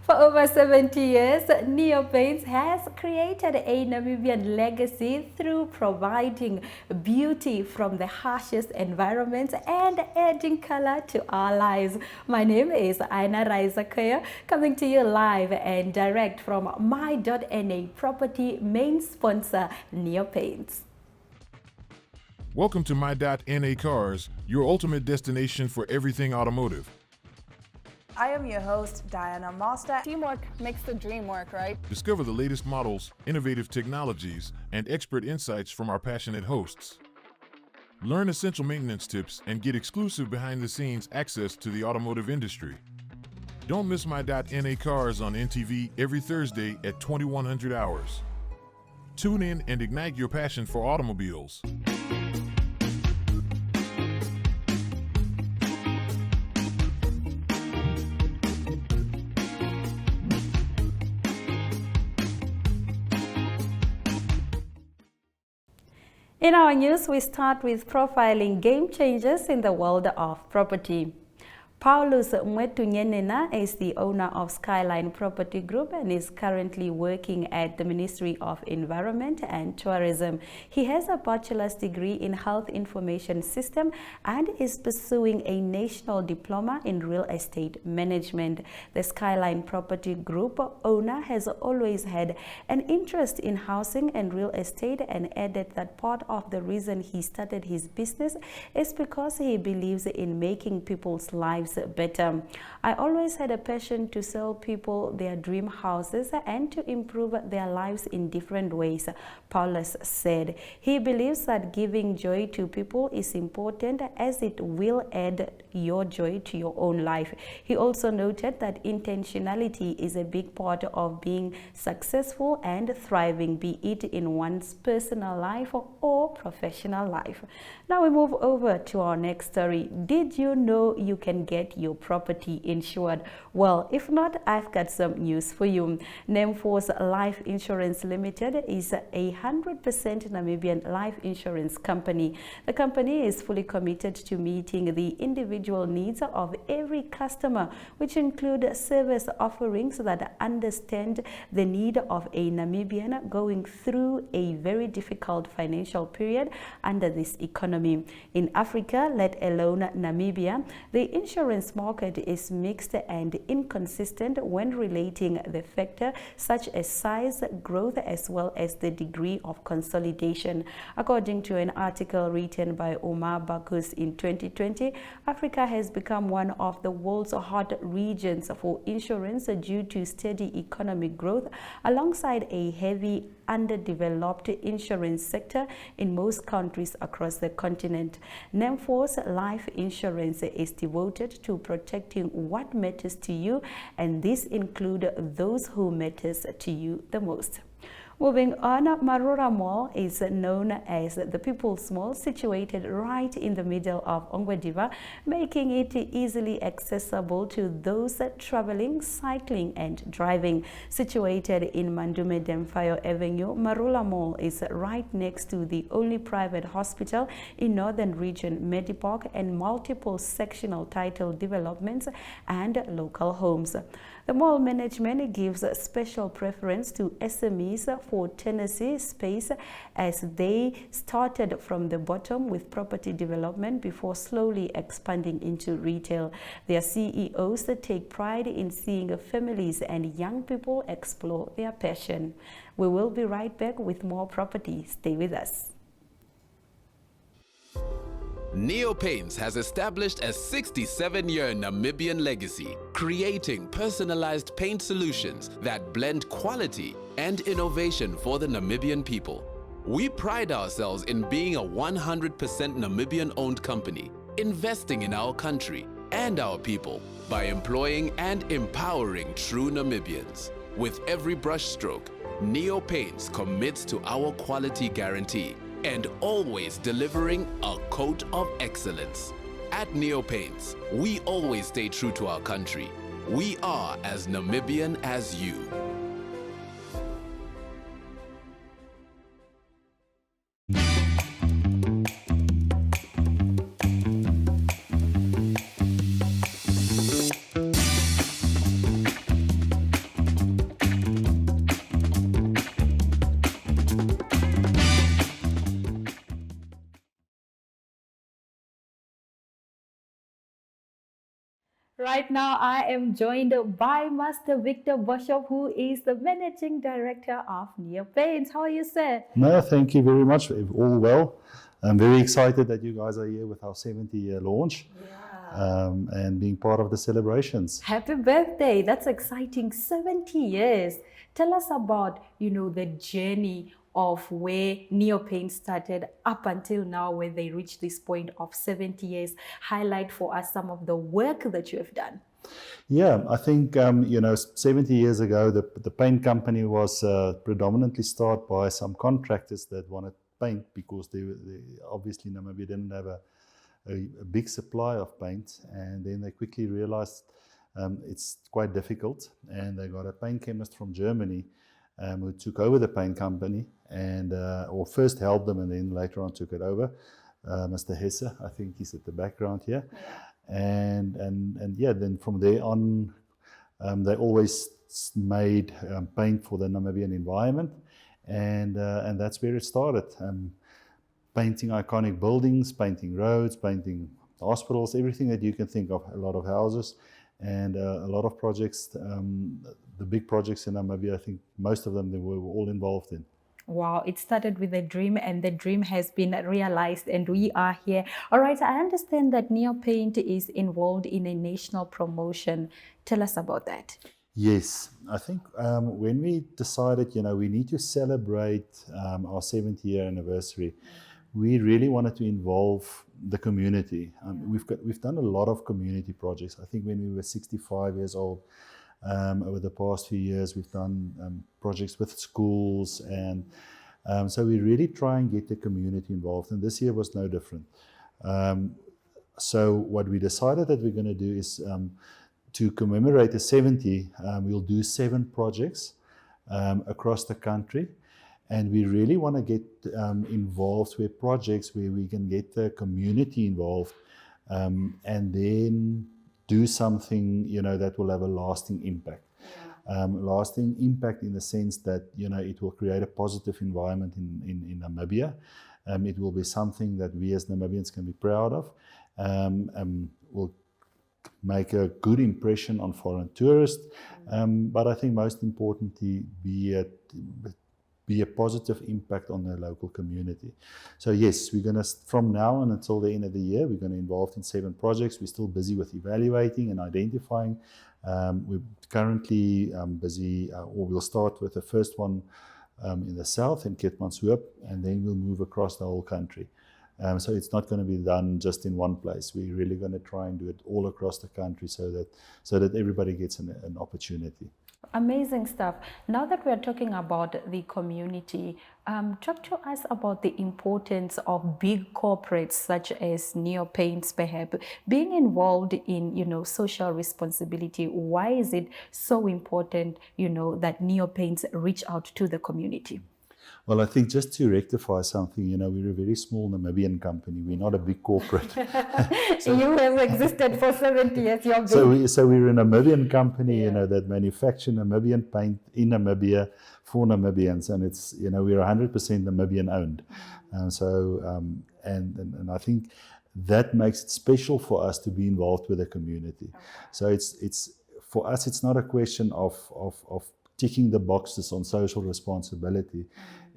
For over 70 years, Neo Paints has created a Namibian legacy through providing beauty from the harshest environments and adding color to our lives. My name is Aina Raizakaya, coming to you live and direct from My.NA Property main sponsor, Neo Paints. Welcome to My.NA Cars, your ultimate destination for everything automotive. I am your host, Diana Master. Teamwork makes the dream work, right? Discover the latest models, innovative technologies, and expert insights from our passionate hosts. Learn essential maintenance tips and get exclusive behind-the-scenes access to the automotive industry. Don't miss My.NA Cars on NTV every Thursday at 2100 hours. Tune in and ignite your passion for automobiles. In our news, we start with profiling game changers in the world of property. Paulus Mwetunyenena is the owner of Skyline Property Group and is currently working at the Ministry of Environment and Tourism. He has a bachelor's degree in Health Information System and is pursuing a national diploma in real estate management. The Skyline Property Group owner has always had an interest in housing and real estate and added that part of the reason he started his business is because he believes in making people's lives better. I always had a passion to sell people their dream houses and to improve their lives in different ways, Paulus said. He believes that giving joy to people is important as it will add your joy to your own life. He also noted that intentionality is a big part of being successful and thriving, be it in one's personal life or professional life. Now we move over to our next story. Did you know you can get your property insured? Well, if not, I've got some news for you. Nemforce Life Insurance Limited is a 100% Namibian life insurance company. The company is fully committed to meeting the individual needs of every customer, which include service offerings that understand the need of a Namibian going through a very difficult financial period under this economy. In Africa, let alone Namibia, the insurance market is mixed and inconsistent when relating the factor such as size, growth, as well as the degree of consolidation. According to an article written by Omar Bakus in 2020, Africa has become one of the world's hot regions for insurance due to steady economic growth alongside a heavy underdeveloped insurance sector in most countries across the continent. Nemforce Life Insurance is devoted to protecting what matters to you, and this includes those who matters to you the most. Moving on, Marura Mall is known as the People's Mall, situated right in the middle of Ongwediva, making it easily accessible to those traveling, cycling, and driving. Situated in Mandume Demfayo Avenue, Marula Mall is right next to the only private hospital in Northern Region Medipark and multiple sectional title developments and local homes. The mall management gives special preference to SMEs for tenancy space as they started from the bottom with property development before slowly expanding into retail. Their CEOs take pride in seeing families and young people explore their passion. We will be right back with more property. Stay with us. Neo Paints has established a 67-year Namibian legacy, creating personalized paint solutions that blend quality and innovation for the Namibian people. We pride ourselves in being a 100% Namibian-owned company, investing in our country and our people by employing and empowering true Namibians. With every brushstroke, Neo Paints commits to our quality guarantee and always delivering a coat of excellence. At Neo Paints, we always stay true to our country. We are as Namibian as you. Right now, I am joined by Master Victor Bishop, who is the Managing Director of Neopaints. How are you, sir? No, thank you very much. All well. I'm very excited that you guys are here with our 70-year launch and being part of the celebrations. Happy birthday. That's exciting. 70 years. Tell us about, the journey of where Neopaint started up until now, where they reached this point of 70 years. Highlight for us some of the work that you have done. Yeah, I think, 70 years ago, the paint company was predominantly started by some contractors that wanted paint because they obviously Namibia didn't have a big supply of paint, and then they quickly realized it's quite difficult, and they got a paint chemist from Germany who took over the paint company and or first helped them and then later on took it over. Mr. Hesse, I think he's at the background here. And yeah, then from there on, they always made paint for the Namibian environment, and that's where it started. Painting iconic buildings, painting roads, painting hospitals, everything that you can think of, a lot of houses, and a lot of projects. The big projects in Namibia, I think most of them they were all involved in. Wow, it started with a dream and the dream has been realized and we are here. All right, I understand that Neopaint is involved in a national promotion. Tell us about that. Yes, I think when we decided, we need to celebrate our 70-year anniversary, we really wanted to involve the community. We've done a lot of community projects. I think when we were 65 years old, over the past few years, we've done projects with schools, and so we really try and get the community involved, and this year was no different. So what we decided that we're going to do is to commemorate the 70, we'll do 7 projects across the country, and we really want to get involved with projects where we can get the community involved, and then do something, that will have a lasting impact. Lasting impact in the sense that, it will create a positive environment in Namibia. It will be something that we as Namibians can be proud of. Will make a good impression on foreign tourists. But I think most importantly, be a positive impact on the local community. So yes, we're going to, from now on until the end of the year, we're going to involve in 7 projects. We're still busy with evaluating and identifying. We're currently busy, or we'll start with the first one in the south, in Keetmanshoop, and then we'll move across the whole country. So it's not going to be done just in one place. We're really going to try and do it all across the country so that everybody gets an opportunity. Amazing stuff. Now that we are talking about the community, talk to us about the importance of big corporates such as Neopaints, perhaps, being involved in, social responsibility. Why is it so important, that Neopaints reach out to the community? Well, I think just to rectify something, we're a very small Namibian company. We're not a big corporate. You have existed for 70 years. You're big. So we're a Namibian company, that manufacture Namibian paint in Namibia for Namibians, and it's, we're 100% Namibian owned. And I think that makes it special for us to be involved with the community. So it's for us, it's not a question of ticking the boxes on social responsibility.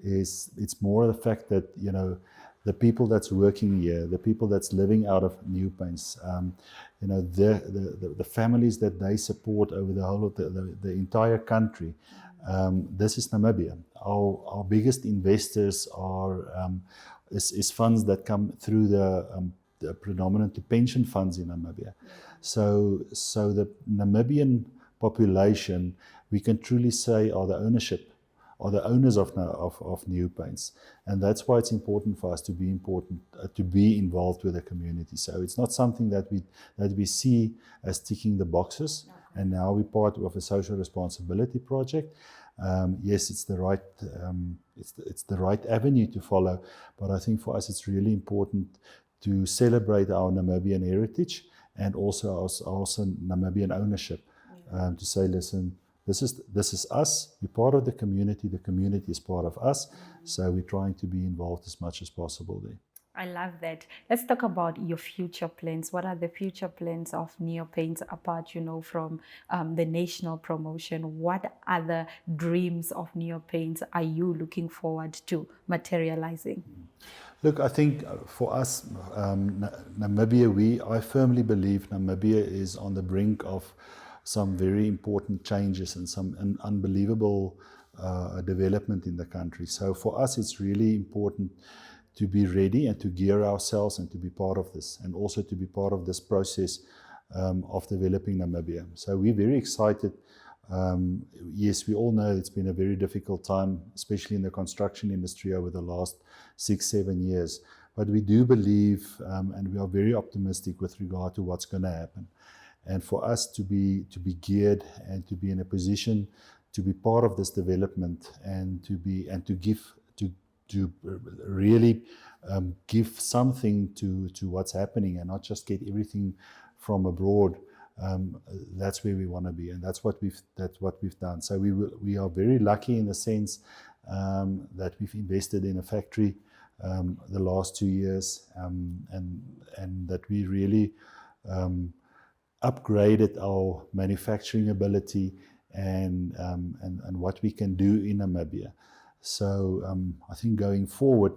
It's more the fact that, the people that's working here, the people that's living out of Neopaints, the families that they support over the whole of the entire country. This is Namibia. Our biggest investors is funds that come through the predominantly pension funds in Namibia. So the Namibian population, we can truly say, are the owners of Neopaints, and that's why it's important for us to be involved with the community. So it's not something that we see as ticking the boxes, and now we're part of a social responsibility project. Yes, it's the right avenue to follow, but I think for us it's really important to celebrate our Namibian heritage and also Namibian ownership. To say, listen, this is us, we're part of the community is part of us, so we're trying to be involved as much as possible there. I love that. Let's talk about your future plans. What are the future plans of Neopaints apart, from the national promotion? What other dreams of Neopaints are you looking forward to materializing? Look, I think for us, Namibia, I firmly believe Namibia is on the brink of some very important changes and some unbelievable development in the country. So for us, it's really important to be ready and to gear ourselves and to be part of this, and also to be part of this process of developing Namibia. So we're very excited. Yes, we all know it's been a very difficult time, especially in the construction industry over the last 6-7 years. But we do believe, and we are very optimistic with regard to what's going to happen. And for us to be geared and to be in a position to be part of this development and to really give something to what's happening and not just get everything from abroad. That's where we want to be, and that's what we've done. So we are very lucky in the sense that we've invested in a factory the last 2 years, and that we really upgraded our manufacturing ability and what we can do in Namibia. So I think going forward,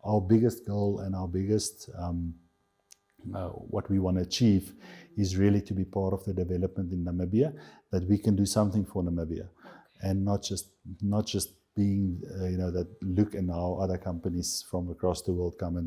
our biggest goal and our biggest what we want to achieve is really to be part of the development in Namibia, that we can do something for Namibia, and not just being that look and how other companies from across the world come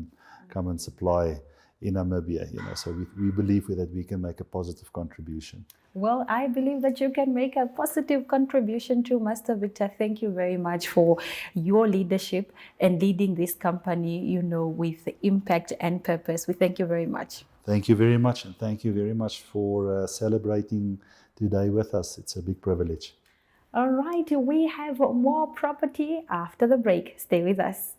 and supply in Namibia. So we believe that we can make a positive contribution. Well, I believe that you can make a positive contribution too, Master Victor. Thank you very much for your leadership and leading this company, with impact and purpose. We thank you very much. Thank you very much, and thank you very much for celebrating today with us. It's a big privilege. All right, we have more property after the break. Stay with us.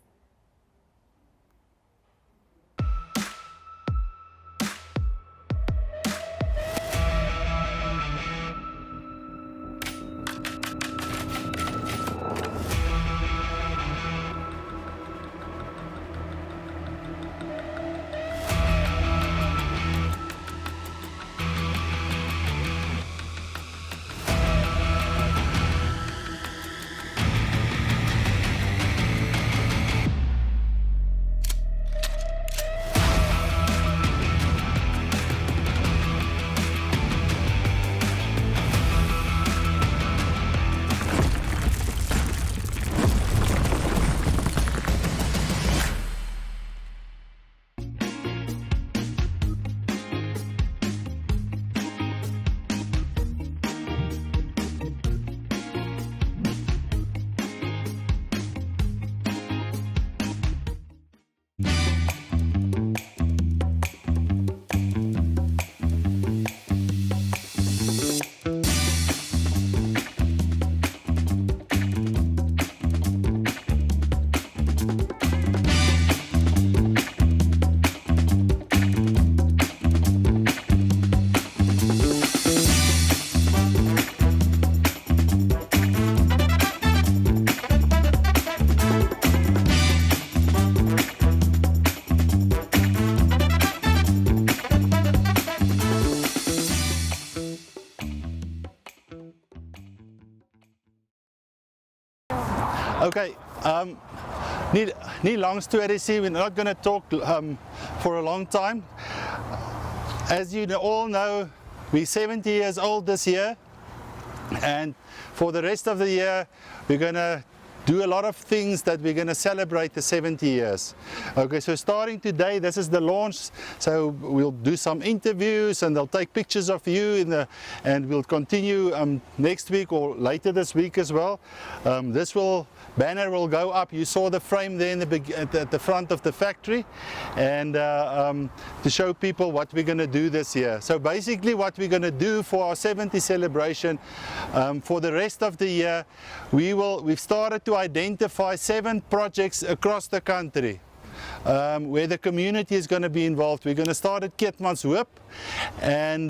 Okay, nie long story see, we're not going to talk for a long time. As you all know, we're 70 years old this year, and for the rest of the year we're going to do a lot of things that we're going to celebrate the 70 years. Okay, so starting today, this is the launch, so we'll do some interviews and they'll take pictures of you and we'll continue next week or later this week as well. Banner will go up. You saw the frame there at the front of the factory, and to show people what we're going to do this year. So basically what we're going to do for our 70th celebration, for the rest of the year, we've started to identify 7 projects across the country. where the community is going to be involved. We're going to start at Keetmanshoop, and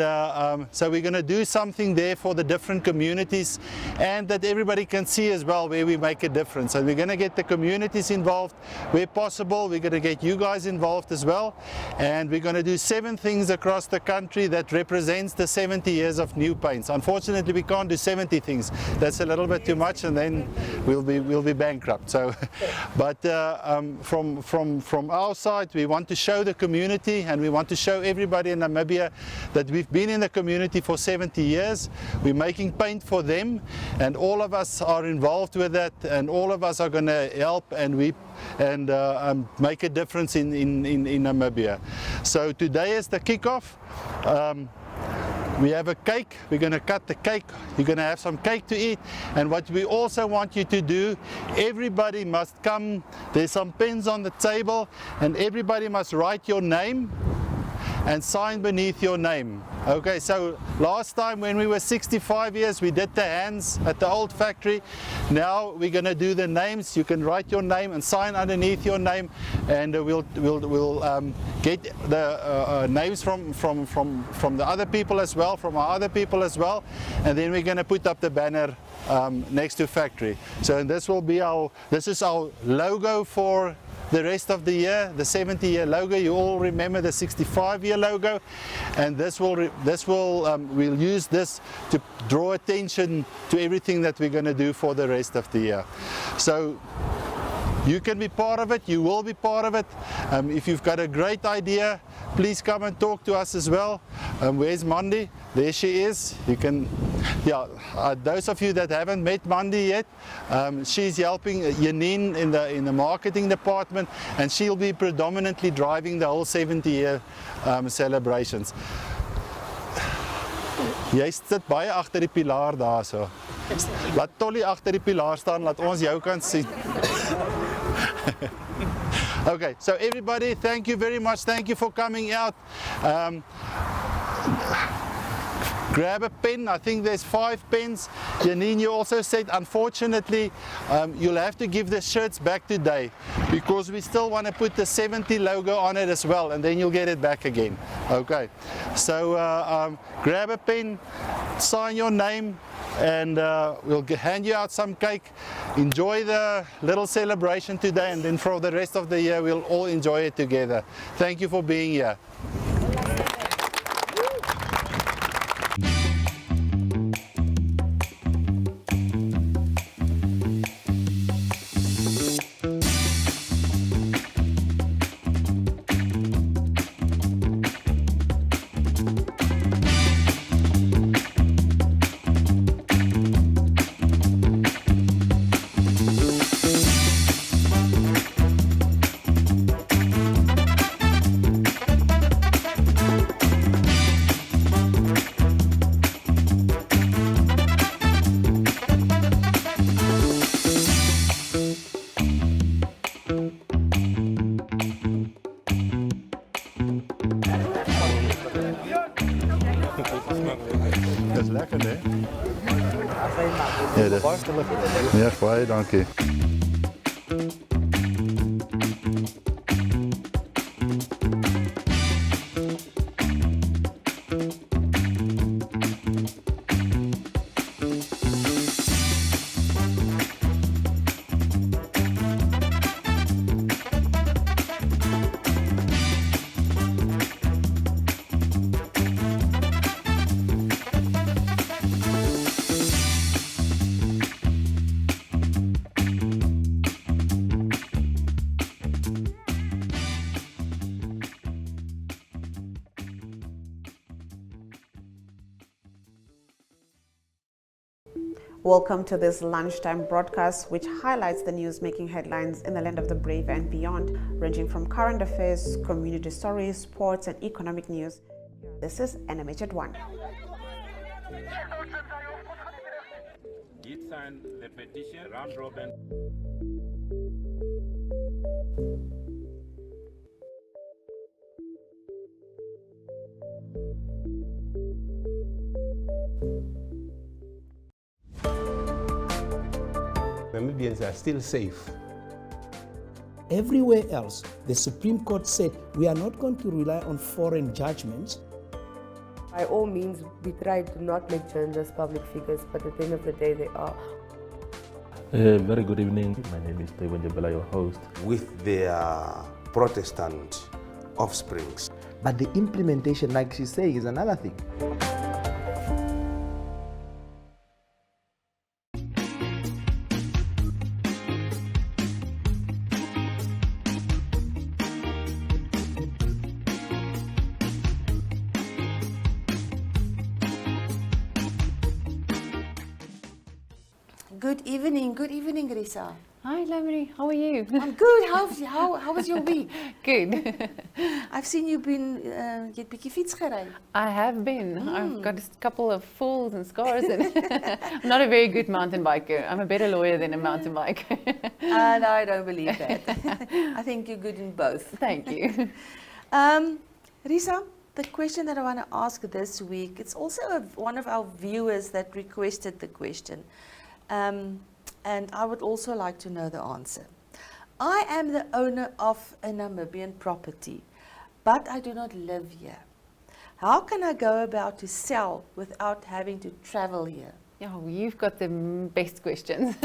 so we're going to do something there for the different communities, and that everybody can see as well where we make a difference. And we're going to get the communities involved where possible. We're going to get you guys involved as well, and we're going to do 7 things across the country that represents the 70 years of New Paints. Unfortunately, we can't do 70 things. That's a little bit too much, and then we'll be bankrupt. So, but from our side, we want to show the community, and we want to show everybody in Namibia that we've been in the community for 70 years. We're making paint for them, and all of us are involved with that, and all of us are going to help and make a difference in Namibia. So today is the kickoff. We have a cake. We're going to cut the cake. You're going to have some cake to eat. And what we also want you to do, everybody must come. There's some pens on the table, and everybody must write your name and sign beneath your name. Okay, so last time when we were 65 years, we did the hands at the old factory. Now we're going to do the names. You can write your name and sign underneath your name, and we'll get the names from the other people as well, from our other people as well, and then we're going to put up the banner next to factory. So this is our logo for the rest of the year, the 70-year logo. You all remember the 65-year logo, and we'll use this to draw attention to everything that we're going to do for the rest of the year. So you can be part of it, you will be part of it. If you've got a great idea, please come and talk to us as well. Where's Mandy? There she is. You can, those of you that haven't met Mandy yet, she's helping Janine in the marketing department, and she'll be predominantly driving the whole 70-year celebrations. Jy sit baie agter die pilaar daar so. Laat Tolly agter die pilaar staan, laat ons jou kan sien. Okay, so everybody, thank you very much. Thank you for coming out. Grab a pen. I think there's 5 pens. Janine, you also said, unfortunately, you'll have to give the shirts back today because we still want to put the 70 logo on it as well, and then you'll get it back again. Okay, so grab a pen, sign your name, and we'll hand you out some cake. Enjoy the little celebration today, and then for the rest of the year we'll all enjoy it together. Thank you for being here. Dat is lekker, hè? Ja, dat... baie dankie. Welcome to this lunchtime broadcast, which highlights the news making headlines in the land of the brave and beyond, ranging from current affairs, community stories, sports, and economic news. This is Animated One. Did sign the petition round robin. Namibians are still safe. everywhere else, the Supreme Court said we are not going to rely on foreign judgments. By all means, we try to not make journalists public figures, but at the end of the day, they are. Very good evening. My name is Taiwan Jabala, your host. With their Protestant offsprings. But the implementation, like she's saying, is another thing. Good evening, Risa. Hi, Lamri. How are you? I'm good. How was your week? Good. I've seen you've been jy het bietjie fiets gery. I have been. I've got a couple of falls and scars. And I'm not a very good mountain biker. I'm a better lawyer than a mountain biker. And I don't believe that. I think you're good in both. Thank you. Risa, the question that I want to ask this week, it's also one of our viewers that requested the question. And I would also like to know the answer. I am the owner of a Namibian property, but I do not live here. How can I go about to sell without having to travel here? Oh, you've got the best questions.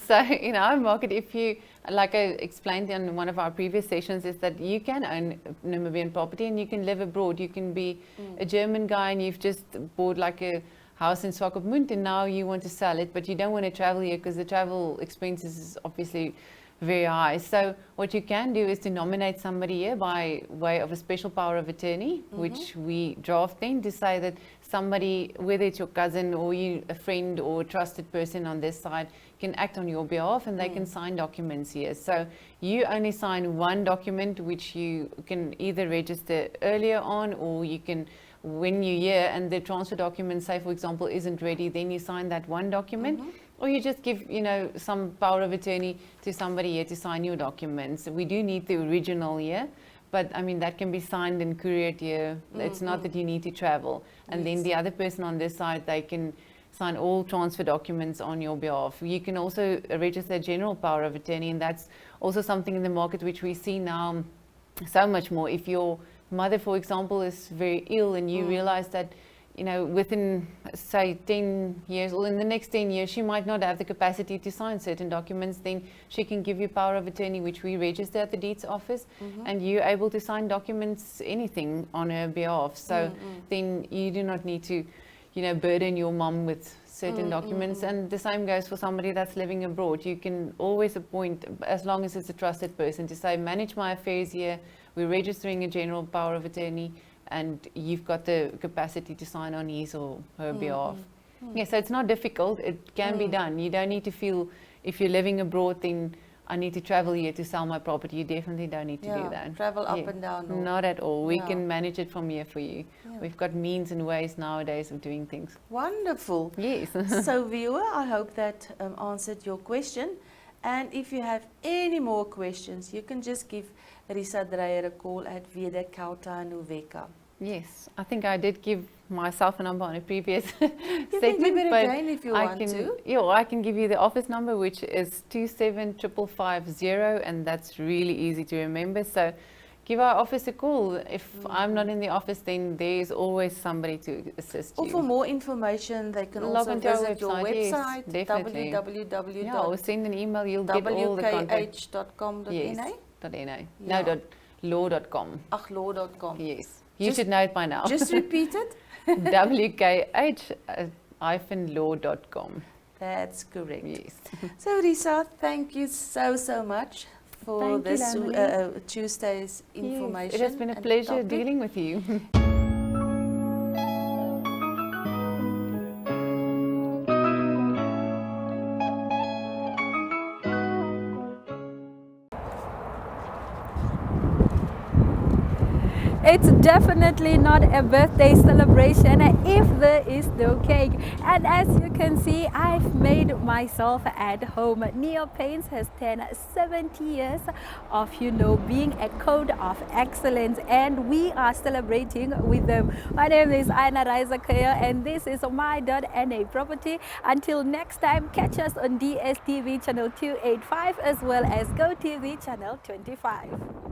So in our market, if you, like I explained in one of our previous sessions, is that you can own Namibian property and you can live abroad. You can be a German guy and you've just bought like a house in Swakopmund and now you want to sell it, but you don't want to travel here because the travel expenses is obviously very high. So what you can do is to nominate somebody here by way of a special power of attorney, which we draft then to say that somebody, whether it's your cousin or you, a friend or a trusted person on this side, can act on your behalf and they can sign documents here. So you only sign one document which you can either register earlier on, or you can, when you're here and the transfer document, say for example, isn't ready, then you sign that one document. Or you just give, you know, some power of attorney to somebody here to sign your documents. We do need the original here, but I mean, that can be signed and couriered here. It's not that you need to travel. And then the other person on this side, they can sign all transfer documents on your behalf. You can also register a general power of attorney, and that's also something in the market which we see now so much more. If your mother, for example, is very ill and you realize that, you know, within, say, 10 years or in the next 10 years, she might not have the capacity to sign certain documents, then she can give you power of attorney, which we register at the deeds office, and you're able to sign documents, anything on her behalf. So then you do not need to, you know, burden your mom with certain documents. And the same goes for somebody that's living abroad. You can always appoint, as long as it's a trusted person, to say, manage my affairs here, we're registering a general power of attorney, and you've got the capacity to sign on his or her behalf. Yeah, so it's not difficult. It can be done. You don't need to feel, if you're living abroad, then I need to travel here to sell my property. You definitely don't need to do that. Travel up and down. Or not at all. We can manage it from here for you. We've got means and ways nowadays of doing things. Wonderful. Yes. So viewer, I hope that answered your question. And if you have any more questions, you can just give Risa Dreyer a call at Vede Kauta Nuveka. Yes, I think I did give myself a number on a previous You segment. can give it but again if you I want can, to. Yeah, well, I can give you the office number, which is 27550, and that's really easy to remember. So give our office a call. If I'm not in the office, then there's always somebody to assist you. Or for more information, they can Log also onto our visit your website, website, yes, definitely. www. Yeah, or send an email, you'll get all the contact. wkh.com.na? Yes, .na. Yeah. No, .law.com. Ach, law.com. Yes. You should know it by now. Just repeat it. wkh-law.com. That's correct. Yes. So Risa, thank you so much for Thank you, this Lamini. Tuesday's information. Yes, it has been a pleasure dealing with you. It's definitely not a birthday celebration if there is no cake. And as you can see, I've made myself at home. Neo Paints has turned 70 years of, being a code of excellence, and we are celebrating with them. My name is Aina Raizakaya, and this is my.na property. Until next time, catch us on DSTV channel 285 as well as GoTV channel 25.